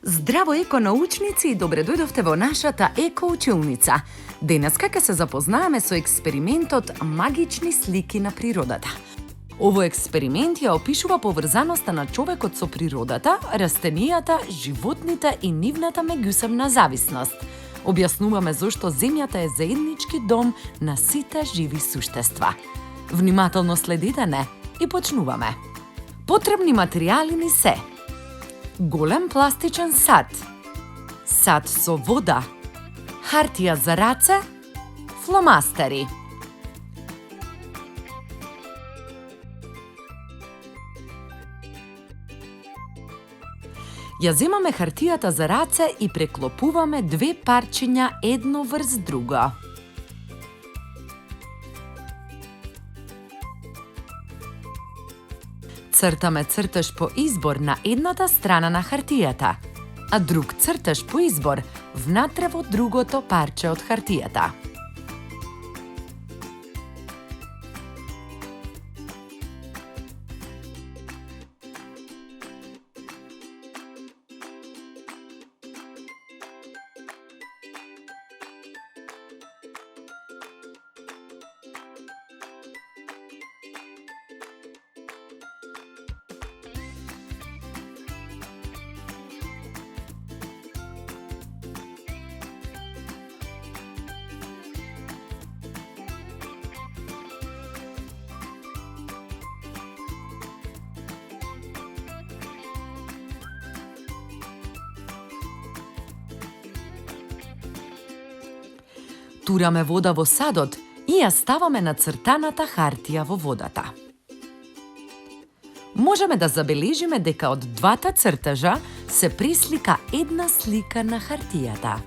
Здраво еконаучници и добре дојдовте во нашата екоучилница. Денеска ќе се запознаеме со експериментот магични слики на природата. Овој експеримент ја опишува поврзаноста на човекот со природата, растенијата, животните и нивната меѓусебна зависност. Објаснуваме зошто земјата е заеднички дом на сите живи суштества. Внимателно следите не и почнуваме. Потребни материјали ни се: голем пластичен сад, сад со вода, хартија за раце, фломастери. Ја земаме хартијата за раце и преклопуваме две парчиња едно врз друго. Цртаме цртеж по избор на едната страна на хартијата, а друг цртеж по избор внатре во другото парче од хартијата. Тураме вода во садот и ја ставаме на цртаната хартија во водата. Можеме да забележиме дека од двата цртежа се преслика една слика на хартијата.